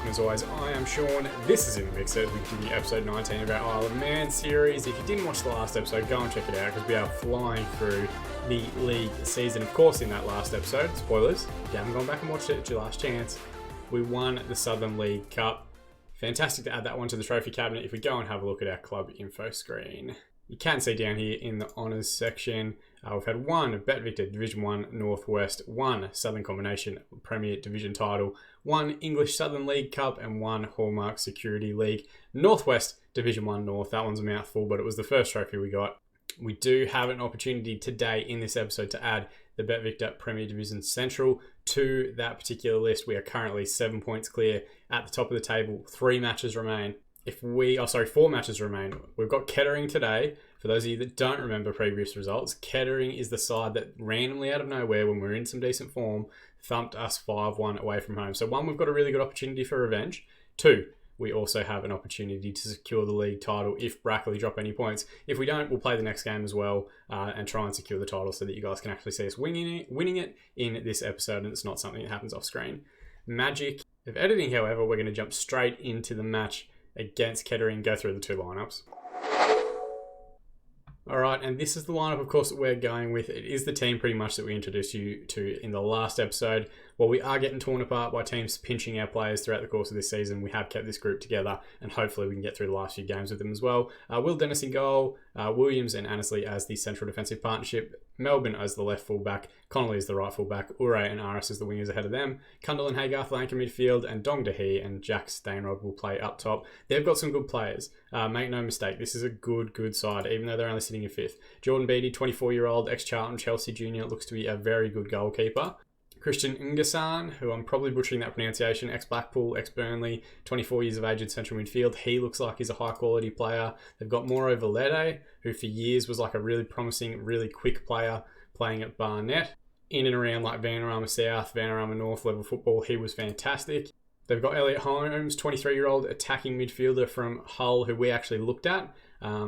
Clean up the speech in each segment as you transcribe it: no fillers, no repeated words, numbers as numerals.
welcome as always. I am Sean. This is In the Mixer. We give you episode 19 of our Isle of Man series. If you didn't watch the last episode, go and check it out because we are flying through the league season. Of course, in that last episode, spoilers, if you haven't gone back and watched it, it's your last chance. We won the Southern League Cup. Fantastic to add that one to the trophy cabinet if we go and have a look at our club info screen. You can see down here in the honours section, we've had one BetVictor Division 1 Northwest, one Southern Combination Premier Division title, one English Southern League Cup, and one Hallmark Security League Northwest Division 1 North. That one's a mouthful, but it was the first trophy we got. We do have an opportunity today in this episode to add the BetVictor Premier Division Central to that particular list. We are currently 7 points clear at the top of the table. 4 matches remain. We've got Kettering today. For those of you that don't remember previous results, Kettering is the side that randomly out of nowhere, when we're in some decent form, thumped us 5-1 away from home. So 1, we've got a really good opportunity for revenge. 2, we also have an opportunity to secure the league title if Brackley drop any points. If we don't, we'll play the next game as well and try and secure the title so that you guys can actually see us winning it in this episode, and it's not something that happens off screen. Magic of editing, however, we're going to jump straight into the match against Kettering, go through the 2 lineups. All right, and this is the lineup, of course, that we're going with. It is the team pretty much that we introduced you to in the last episode. While we are getting torn apart by teams pinching our players throughout the course of this season, we have kept this group together, and hopefully we can get through the last few games with them as well. Will Dennis in goal, Williams and Annesley as the central defensive partnership, Melbourne as the left fullback, Connolly as the right fullback, Ure and Aris as the wingers ahead of them, Cundall and Haygarth will anchor midfield, and Dong Dehee and Jack Stainrod will play up top. They've got some good players. Make no mistake, this is a good side, even though they're only sitting in 5th. Jordan Beattie, 24-year-old, ex-Charlton Chelsea junior, looks to be a very good goalkeeper. Christian Ngasan, who I'm probably butchering that pronunciation, ex-Blackpool, ex-Burnley, 24 years of age in central midfield. He looks like he's a high-quality player. They've got Mauro Valede, who for years was like a really promising, really quick player playing at Barnet. In and around like Vanarama South, Vanarama North level football, he was fantastic. They've got Elliot Holmes, 23-year-old attacking midfielder from Hull, who we actually looked at.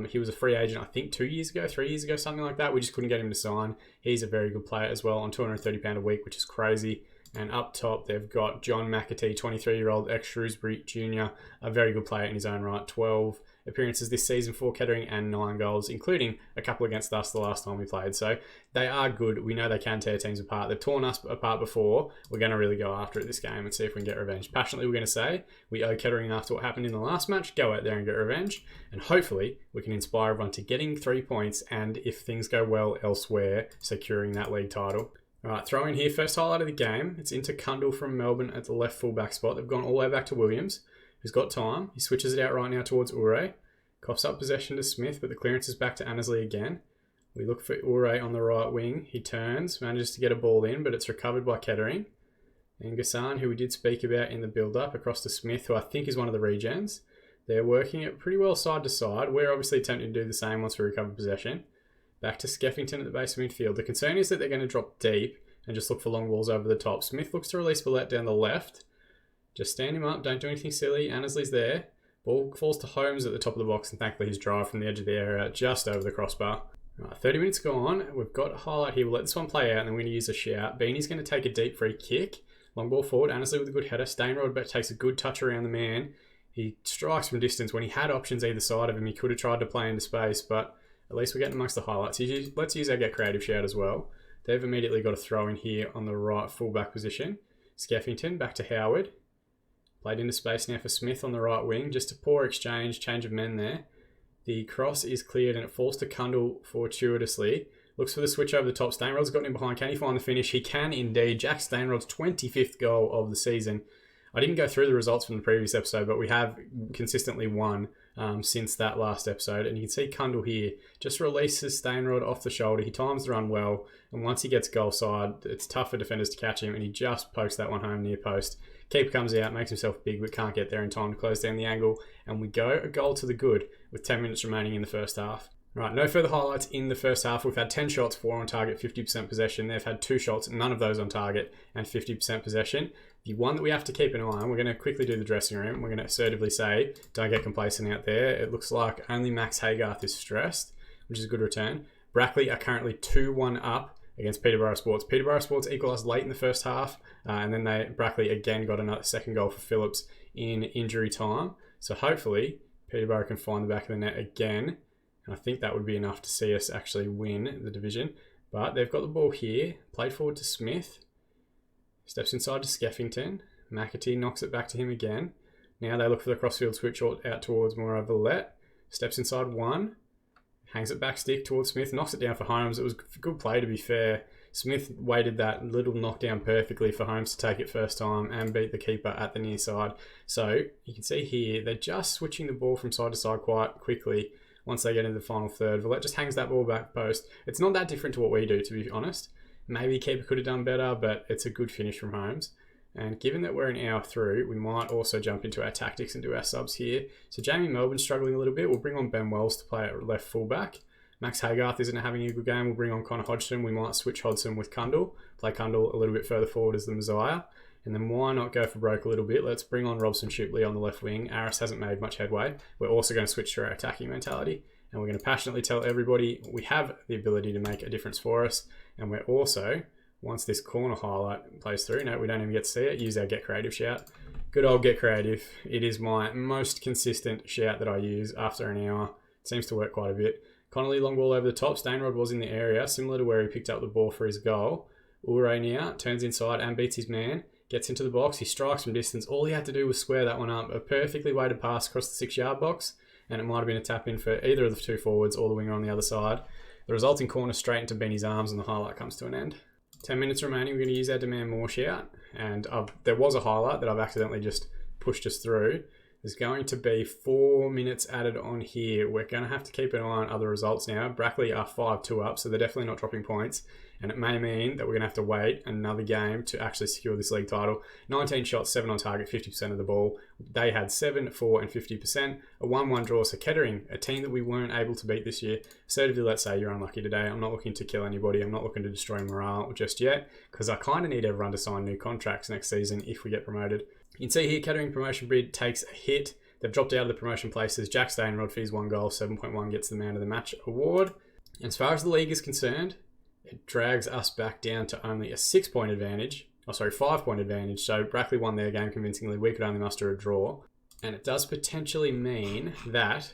He was a free agent, I think 3 years ago, something like that. We just couldn't get him to sign. He's a very good player as well on £230 a week, which is crazy. And up top, they've got John McAtee, 23-year-old ex-Shrewsbury junior, a very good player in his own right. 12 appearances this season for Kettering and 9 goals, including a couple against us the last time we played. So they are good. We know they can tear teams apart. They've torn us apart before. We're going to really go after it this game and see if we can get revenge. Passionately, we're going to say we owe Kettering after what happened in the last match. Go out there and get revenge. And hopefully we can inspire everyone to getting 3 points and, if things go well elsewhere, securing that league title. All right, throw in here, first highlight of the game. It's into Cundall from Melbourne at the left fullback spot. They've gone all the way back to Williams, who's got time. He switches it out right now towards Ure. Coughs up possession to Smith, but the clearance is back to Annesley again. We look for Ure on the right wing. He turns, manages to get a ball in, but it's recovered by Kettering. And Gassan, who we did speak about in the build-up, across to Smith, who I think is one of the regens. They're working it pretty well side to side. We're obviously attempting to do the same once we recover possession. Back to Skeffington at the base of midfield. The concern is that they're going to drop deep and just look for long balls over the top. Smith looks to release Billette down the left. Just stand him up. Don't do anything silly. Annesley's there. Ball falls to Holmes at the top of the box, and thankfully his drive from the edge of the area just over the crossbar. Right, 30 minutes gone. We've got a highlight here. We'll let this one play out, and then we're going to use a shout. Beanie's going to take a deep free kick. Long ball forward. Annesley with a good header. Stainrod takes a good touch around the man. He strikes from distance. When he had options either side of him, he could have tried to play into space, but at least we're getting amongst the highlights. Let's use our Get Creative shout as well. They've immediately got a throw in here on the right fullback position. Skeffington back to Howard. Played into space now for Smith on the right wing. Just a poor exchange, change of men there. The cross is cleared and it falls to Cundall fortuitously. Looks for the switch over the top. Stainrod's got him behind. Can he find the finish? He can indeed. Jack Stainrod's 25th goal of the season. I didn't go through the results from the previous episode, but we have consistently won since that last episode. And you can see Cundall here just releases Stainrod off the shoulder. He times the run well. And once he gets goal side, it's tough for defenders to catch him. And he just pokes that one home near post. Keeper comes out, makes himself big, but can't get there in time to close down the angle. And we go a goal to the good with 10 minutes remaining in the first half. Right, no further highlights in the first half. We've had 10 shots, 4 on target, 50% possession. They've had 2 shots, none of those on target, and 50% possession. The one that we have to keep an eye on, we're going to quickly do the dressing room. We're going to assertively say, don't get complacent out there. It looks like only Max Haygarth is stressed, which is a good return. Brackley are currently 2-1 up against Peterborough Sports. Peterborough Sports equalised late in the first half, and then Brackley again got another second goal for Phillips in injury time. So hopefully Peterborough can find the back of the net again, and I think that would be enough to see us actually win the division. But they've got the ball here, played forward to Smith, steps inside to Skeffington. McAtee knocks it back to him again. Now they look for the crossfield switch out towards Moreau Villette. Steps inside one, hangs it back stick towards Smith, knocks it down for Holmes. It was a good play, to be fair. Smith weighted that little knockdown perfectly for Holmes to take it first time and beat the keeper at the near side. So you can see here, they're just switching the ball from side to side quite quickly once they get into the final third. Villette just hangs that ball back post. It's not that different to what we do, to be honest. Maybe keeper could have done better, but it's a good finish from Holmes. And given that we're an hour through, we might also jump into our tactics and do our subs here. So Jamie Melbourne's struggling a little bit. We'll bring on Ben Wells to play at left fullback. Max Haygarth isn't having a good game. We'll bring on Connor Hodgson. We might switch Hodgson with Cundall. Play Cundall a little bit further forward as the Messiah. And then why not go for broke a little bit? Let's bring on Robson Shipley on the left wing. Aris hasn't made much headway. We're also going to switch to our attacking mentality. And we're going to passionately tell everybody we have the ability to make a difference for us. And we're also, once this corner highlight plays through, no, we don't even get to see it, use our Get Creative shout. Good old Get Creative. It is my most consistent shout that I use after an hour. It seems to work quite a bit. Connolly, long ball over the top. Stainrod was in the area, similar to where he picked up the ball for his goal. Ure now turns inside and beats his man. Gets into the box. He strikes from distance. All he had to do was square that one up. A perfectly weighted pass across the 6-yard box. And it might have been a tap-in for either of the two forwards or the winger on the other side. The resulting corner straight into Benny's arms and the highlight comes to an end. 10 minutes remaining. We're going to use our demand more shout. And there was a highlight that I've accidentally just pushed us through. There's going to be 4 minutes added on here. We're going to have to keep an eye on other results now. Brackley are 5-2 up, so they're definitely not dropping points. And it may mean that we're going to have to wait another game to actually secure this league title. 19 shots, 7 on target, 50% of the ball. They had 7, 4 and 50%. A 1-1 draw. So Kettering, a team that we weren't able to beat this year. Assertively, let's say you're unlucky today. I'm not looking to kill anybody. I'm not looking to destroy morale just yet, because I kind of need everyone to sign new contracts next season if we get promoted. You can see here, Kettering promotion bid takes a hit. They've dropped out of the promotion places. Jack Stainrod for his 1 goal, 7.1 gets the man of the match award. And as far as the league is concerned, it drags us back down to only a 5-point advantage. So Brackley won their game convincingly. We could only muster a draw. And it does potentially mean that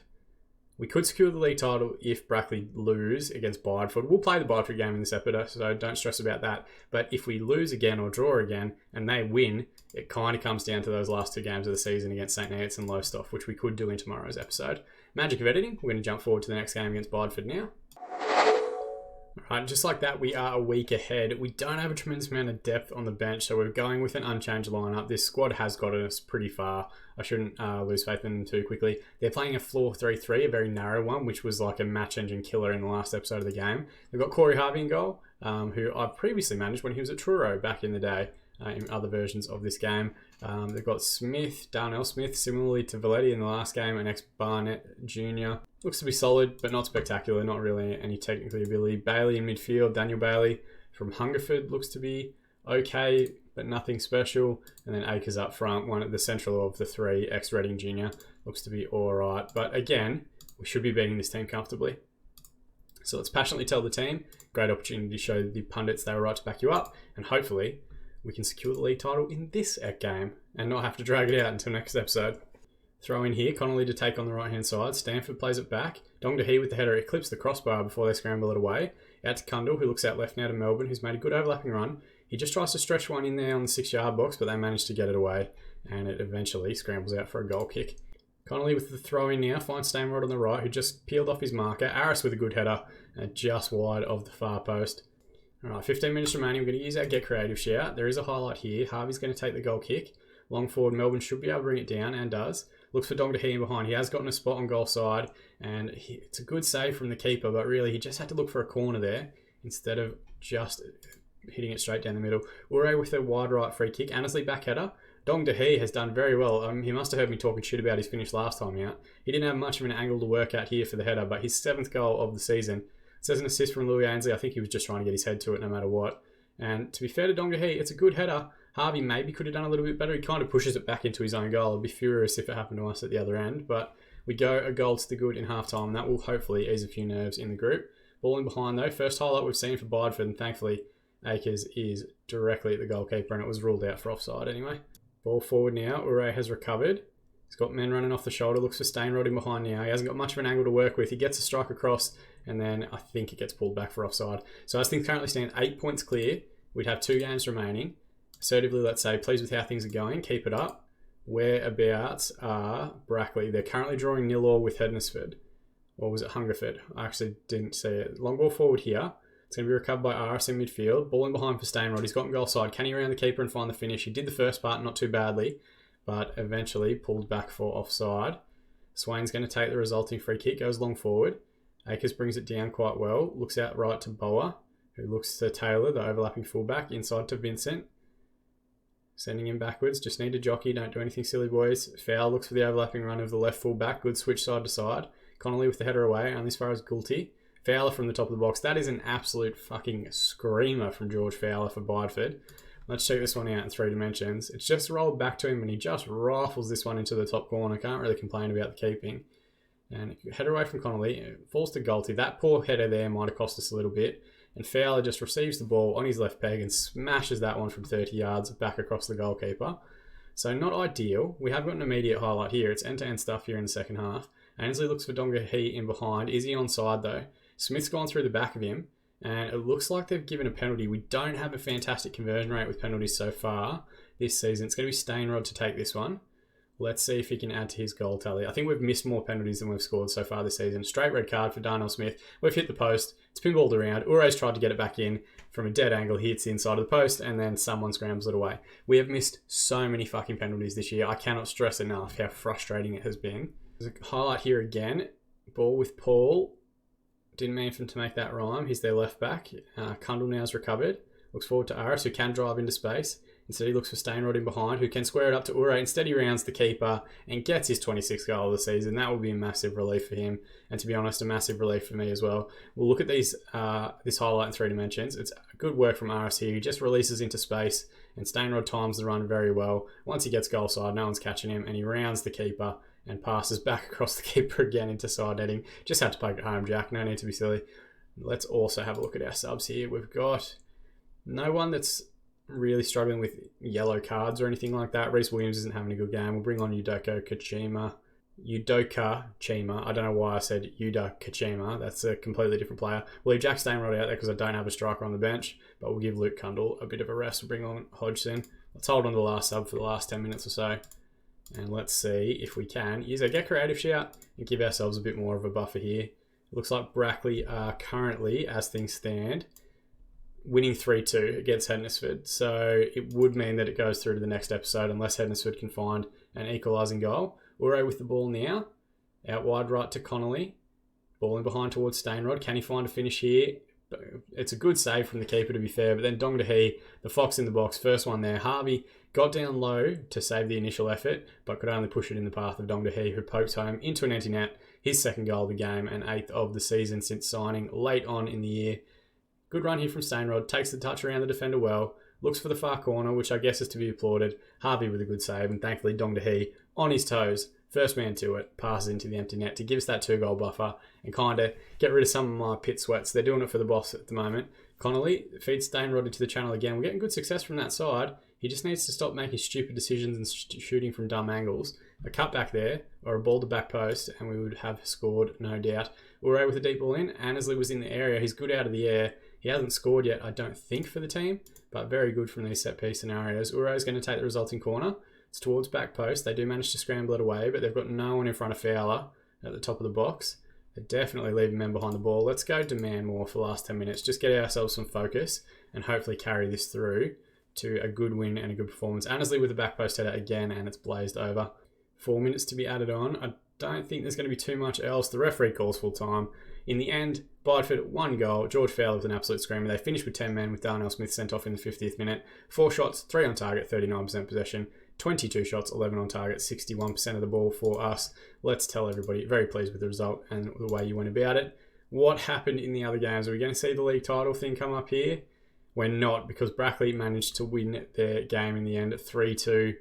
we could secure the league title if Brackley lose against Bideford. We'll play the Bideford game in this episode, so don't stress about that. But if we lose again or draw again and they win, it kind of comes down to those last 2 games of the season against St. Neots and Lowestoft, which we could do in tomorrow's episode. Magic of editing. We're going to jump forward to the next game against Bideford now. Alright, just like that, we are a week ahead. We don't have a tremendous amount of depth on the bench, so we're going with an unchanged lineup. This squad has gotten us pretty far. I shouldn't lose faith in them too quickly. They're playing a floor 3-3, a very narrow one, which was like a match-engine killer in the last episode of the game. They've got Corey Harvey in goal, who I've previously managed when he was at Truro back in the day. In other versions of this game. They've got Smith, Darnell Smith, similarly to Valetti in the last game, an ex-Barnett Jr. Looks to be solid, but not spectacular, not really any technical ability. Bailey in midfield, Daniel Bailey from Hungerford looks to be okay, but nothing special. And then Akers up front, one at the central of the 3, ex-Reading Jr. Looks to be alright, but again, we should be beating this team comfortably. So let's passionately tell the team. Great opportunity to show the pundits they were right to back you up, and hopefully we can secure the league title in this game and not have to drag it out until next episode. Throw in here, Connolly to take on the right-hand side. Stanford plays it back. Dong Dehee with the header. It clips the crossbar before they scramble it away. Out to Cundall, who looks out left now to Melbourne, who's made a good overlapping run. He just tries to stretch one in there on the 6-yard box, but they manage to get it away, and it eventually scrambles out for a goal kick. Connolly with the throw in now, finds Stainrod on the right, who just peeled off his marker. Aris with a good header, just wide of the far post. Alright, 15 minutes remaining. We're going to use our Get Creative shout. There is a highlight here. Harvey's going to take the goal kick. Long forward, Melbourne should be able to bring it down, and does. Looks for Dong Dehee in behind. He has gotten a spot on goal side, and it's a good save from the keeper, but really he just had to look for a corner there instead of just hitting it straight down the middle. Ure with a wide right free kick. Annesley back header. Dong Dehee has done very well. He must have heard me talking shit about his finish last time out. He didn't have much of an angle to work at here for the header, but his 7th goal of the season. It says an assist from Louis Ainsley. I think he was just trying to get his head to it no matter what. And to be fair to Dong Dehee, it's a good header. Harvey maybe could have done a little bit better. He kind of pushes it back into his own goal. I'd be furious if it happened to us at the other end. But we go a goal to the good in half-time. That will hopefully ease a few nerves in the group. Ball in behind though. First highlight we've seen for Bideford, and thankfully Akers is directly at the goalkeeper, and it was ruled out for offside anyway. Ball forward now. Ure has recovered. He's got men running off the shoulder. Looks for Stainrod in behind now. He hasn't got much of an angle to work with. He gets a strike across, and then I think it gets pulled back for offside. So as things currently stand, 8 points clear. We'd have 2 games remaining. Assertively, let's say, pleased with how things are going. Keep it up. Whereabouts are Brackley? They're currently drawing 0-0 with Hednesford. Or was it Hungerford? I actually didn't see it. Long ball forward here. It's going to be recovered by RS in midfield. Ball in behind for Stainrod. He's got goal side. Can he round the keeper and find the finish? He did the first part not too badly, but eventually pulled back for offside. Swain's going to take the resulting free kick. Goes long forward. Akers brings it down quite well. Looks out right to Boa, who looks to Taylor, the overlapping fullback. Inside to Vincent. Sending him backwards. Just need to jockey. Don't do anything silly, boys. Foul looks for the overlapping run of the left fullback. Good switch side to side. Connolly with the header away. Only as far as Gulty. Fowler from the top of the box. That is an absolute fucking screamer from George Fowler for Bideford. Let's check this one out in 3 dimensions. It's just rolled back to him and he just rifles this one into the top corner. Can't really complain about the keeping. And header away from Connolly. It falls to Gulty. That poor header there might have cost us a little bit. And Fowler just receives the ball on his left peg and smashes that one from 30 yards back across the goalkeeper. So not ideal. We have got an immediate highlight here. It's end-to-end stuff here in the second half. Ainsley looks for Dongahe in behind. Is he onside though? Smith's gone through the back of him, and it looks like they've given a penalty. We don't have a fantastic conversion rate with penalties so far this season. It's going to be Stainrod to take this one. Let's see if he can add to his goal tally. I think we've missed more penalties than we've scored so far this season. Straight red card for Darnell Smith. We've hit the post. It's pinballed around. Ure's tried to get it back in from a dead angle. He hits the inside of the post, and then someone scrambles it away. We have missed so many fucking penalties this year. I cannot stress enough how frustrating it has been. There's a highlight here again. Ball with Paul. Didn't mean for him to make that rhyme. He's their left back. Kundal now's recovered. Looks forward to Aris, who can drive into space. Instead, he looks for Stainrod in behind, who can square it up to Ure. Instead, he rounds the keeper and gets his 26th goal of the season. That will be a massive relief for him. And to be honest, a massive relief for me as well. We'll look at these this highlight in 3 dimensions. It's good work from Aris here. He just releases into space, and Stainrod times the run very well. Once he gets goal side, no one's catching him, and he rounds the keeper and passes back across the keeper again into side netting. Just had to poke it home, Jack. No need to be silly. Let's also have a look at our subs here. We've got no one that's really struggling with yellow cards or anything like that. Reece Williams isn't having a good game. We'll bring on Udoka Chima. I don't know why I said Udoka Chima. That's a completely different player. We'll leave Jack Stainrod out there because I don't have a striker on the bench, but we'll give Luke Kundal a bit of a rest. We'll bring on Hodgson. Let's hold on to the last sub for the last 10 minutes or so. And let's see if we can use our Get Creative shout and give ourselves a bit more of a buffer here. It looks like Brackley are currently, as things stand, winning 3-2 against Hednesford. So it would mean that it goes through to the next episode unless Hednesford can find an equalising goal. Ure with the ball now. Out wide right to Connolly. Ball in behind towards Stainrod. Can he find a finish here? It's a good save from the keeper, to be fair. But then Dongahe, the fox in the box, first one there. Harvey got down low to save the initial effort, but could only push it in the path of Dongahe, who poked home into an empty net. His second goal of the game and 8th of the season since signing late on in the year. Good run here from Stainrod. Takes the touch around the defender well. Looks for the far corner, which I guess is to be applauded. Harvey with a good save, and thankfully Dongahe on his toes. First man to it, passes into the empty net to give us that 2-goal buffer and kind of get rid of some of my pit sweats. They're doing it for the boss at the moment. Connolly feeds Stainrod into the channel again. We're getting good success from that side. He just needs to stop making stupid decisions and shooting from dumb angles. A cut back there, or a ball to back post, and we would have scored, no doubt. Ure with a deep ball in. Annesley was in the area. He's good out of the air. He hasn't scored yet, I don't think, for the team, but very good from these set-piece scenarios. Ure is going to take the resulting corner. It's towards back post. They do manage to scramble it away, but they've got no one in front of Fowler at the top of the box. They're definitely leaving men behind the ball. Let's go demand more for the last 10 minutes. Just get ourselves some focus and hopefully carry this through to a good win and a good performance. Annesley with a back post header again, and it's blazed over. 4 minutes to be added on. I don't think there's going to be too much else. The referee calls full time. In the end, Bideford 1 goal. George Fowler with an absolute screamer. They finished with 10 men with Darnell Smith sent off in the 50th minute. 4 shots, 3 on target, 39% possession. 22 shots, 11 on target, 61% of the ball for us. Let's tell everybody, very pleased with the result and the way you went about it. What happened in the other games? Are we going to see the league title thing come up here? We're not, because Brackley managed to win their game in the end at 3-2.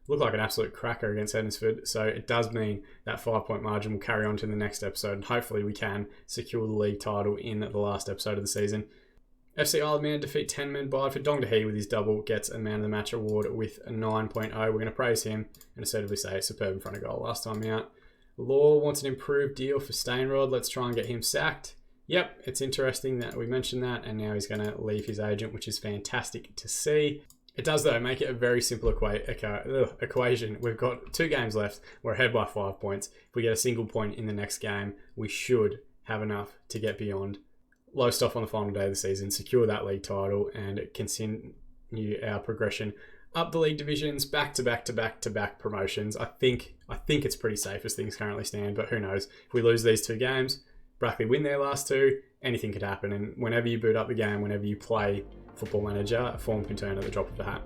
looked like an absolute cracker against Hednesford. So it does mean that 5-point margin will carry on to the next episode, and hopefully we can secure the league title in the last episode of the season. FC Isle of Man defeat 10-man Bideford. Dong Dee with his double gets a Man of the Match award with a 9.0. We're going to praise him and assertively say superb in front of goal last time out. Law wants an improved deal for Stainrod. Let's try and get him sacked. Yep, it's interesting that we mentioned that, and now he's going to leave his agent, which is fantastic to see. It does, though, make it a very simple equation. We've got 2 games left. We're ahead by 5 points. If we get a single point in the next game, we should have enough to get beyond Lowestoft on the final day of the season, secure that league title, and continue our progression up the league divisions, back to back promotions. I think it's pretty safe as things currently stand, but who knows? If we lose these 2 games, Brackley win their last 2, anything could happen. And whenever you boot up the game, whenever you play Football Manager, a form can turn at the drop of a hat.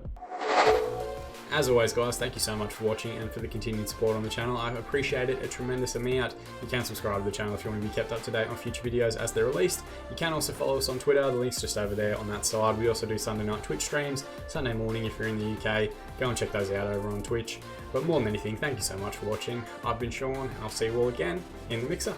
As always, guys, thank you so much for watching and for the continued support on the channel. I appreciate it a tremendous amount. You can subscribe to the channel if you want to be kept up to date on future videos as they're released. You can also follow us on Twitter. The link's just over there on that side. We also do Sunday night Twitch streams, Sunday morning if you're in the UK. Go and check those out over on Twitch. But more than anything, thank you so much for watching. I've been Sean. I'll see you all again in the mixer.